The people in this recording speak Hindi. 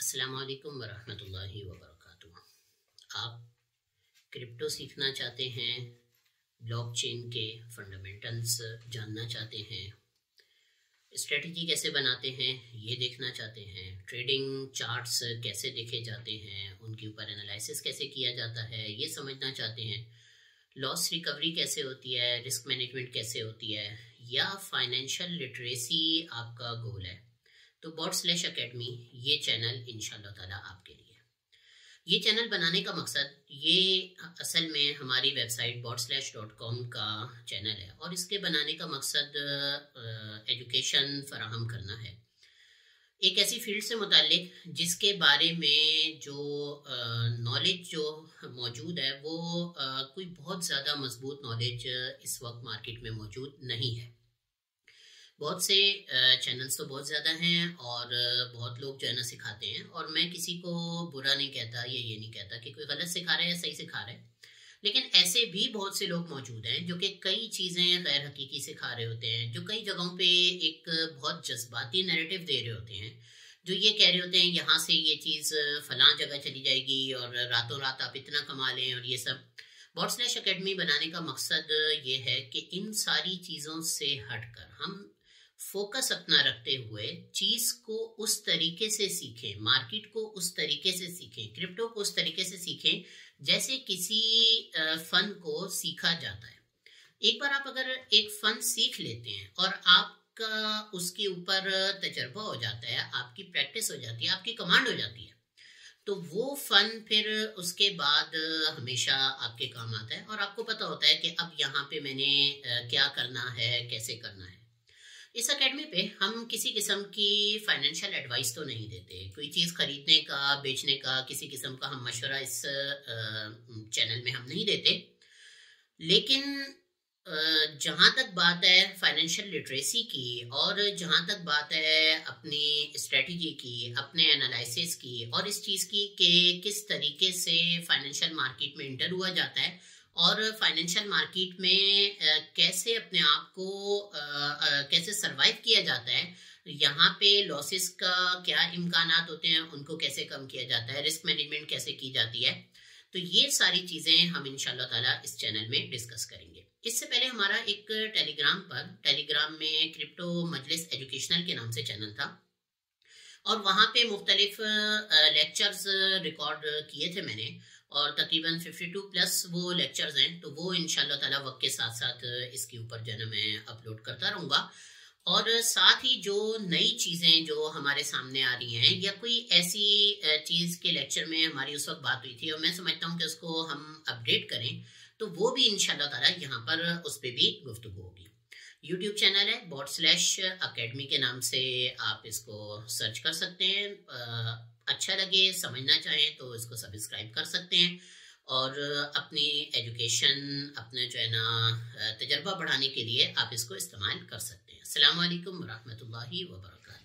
अस्सलाम वालेकुम वरहमतुल्लाहि वबरकातुहू। आप क्रिप्टो सीखना चाहते हैं, ब्लॉकचेन के फंडामेंटल्स जानना चाहते हैं, स्ट्रेटजी कैसे बनाते हैं ये देखना चाहते हैं, ट्रेडिंग चार्ट्स कैसे देखे जाते हैं, उनके ऊपर एनालिसिस कैसे किया जाता है ये समझना चाहते हैं, लॉस रिकवरी कैसे होती है, रिस्क मैनेजमेंट कैसे होती है, या फाइनेंशियल लिटरेसी आपका गोल है तो bot/academy ये चैनल इंशाल्लाह ताला आपके लिए। ये चैनल बनाने का मकसद ये असल में हमारी वेबसाइट bot/.com का चैनल है और इसके बनाने का मकसद एजुकेशन फराहम करना है एक ऐसी फील्ड से मुताल्लिक जिसके बारे में जो नॉलेज जो मौजूद है वो कोई बहुत ज़्यादा मजबूत नॉलेज इस वक्त मार्केट में मौजूद नहीं है। बहुत से चैनल्स तो बहुत ज़्यादा हैं और बहुत लोग जो है ना सिखाते हैं, और मैं किसी को बुरा नहीं कहता या ये नहीं कहता कि कोई गलत सिखा रहा है या सही सिखा रहा है, लेकिन ऐसे भी बहुत से लोग मौजूद हैं जो कि कई चीज़ें गैर हकीकी सिखा रहे होते हैं, जो कई जगहों पे एक बहुत जज्बाती नैरेटिव दे रहे होते हैं, जो ये कह रहे होते हैं यहाँ से ये चीज़ फलां जगह चली जाएगी और रातों रात आप इतना कमा लें और ये सब। bot/academy बनाने का मकसद ये है कि इन सारी चीज़ों से हटकर हम फोकस अपना रखते हुए चीज को उस तरीके से सीखें, मार्केट को उस तरीके से सीखें, क्रिप्टो को उस तरीके से सीखें जैसे किसी फन को सीखा जाता है। एक बार आप अगर एक फन सीख लेते हैं और आपका उसके ऊपर तजर्बा हो जाता है, आपकी प्रैक्टिस हो जाती है, आपकी कमांड हो जाती है, तो वो फन फिर उसके बाद हमेशा आपके काम आता है और आपको पता होता है कि अब यहाँ पे मैंने क्या करना है, कैसे करना है। इस एकेडमी पे हम किसी किस्म की फाइनेंशियल एडवाइस तो नहीं देते, कोई चीज़ खरीदने का, बेचने का किसी किस्म का हम मशवरा इस चैनल में हम नहीं देते, लेकिन जहाँ तक बात है फाइनेंशियल लिटरेसी की और जहाँ तक बात है अपनी स्ट्रेटजी की, अपने एनालिसिस की और इस चीज़ की कि किस तरीके से फाइनेंशियल मार्केट में इंटर हुआ जाता है और फाइनेंशियल मार्केट में कैसे अपने आप को कैसे सरवाइव किया जाता है, यहाँ पे लॉसेस का क्या इम्कानात होते हैं, उनको कैसे कम किया जाता है, रिस्क मैनेजमेंट कैसे की जाती है, तो ये सारी चीज़ें हम इंशाल्लाह ताला इस चैनल में डिस्कस करेंगे। इससे पहले हमारा एक टेलीग्राम में क्रिप्टो मजलिस एजुकेशनल के नाम से चैनल था और वहाँ पे मुख्तलिफ लेक्चर्स रिकॉर्ड किए थे मैंने, और तकरीबन 52+ वो लेक्चर्स हैं, तो वो इंशाल्लाह ताला वक्त के साथ साथ इसके ऊपर जो है मैं अपलोड करता रहूँगा। और साथ ही जो नई चीज़ें जो हमारे सामने आ रही हैं या कोई ऐसी चीज़ के लेक्चर में हमारी उस वक्त बात हुई थी और मैं समझता हूँ कि उसको हम अपडेट करें, तो वो भी इंशाल्लाह ताला यहाँ पर उस पर भी गुफ्तगू होगी। यूट्यूब चैनल है bot/academy के नाम से, आप इसको सर्च कर सकते हैं, अच्छा लगे, समझना चाहें तो इसको सब्सक्राइब कर सकते हैं और अपनी एजुकेशन, अपने जो है ना तजर्बा बढ़ाने के लिए आप इसको इस्तेमाल कर सकते हैं। अस्सलाम वालेकुम वरहमतुल्लाहि वबरकातुहू।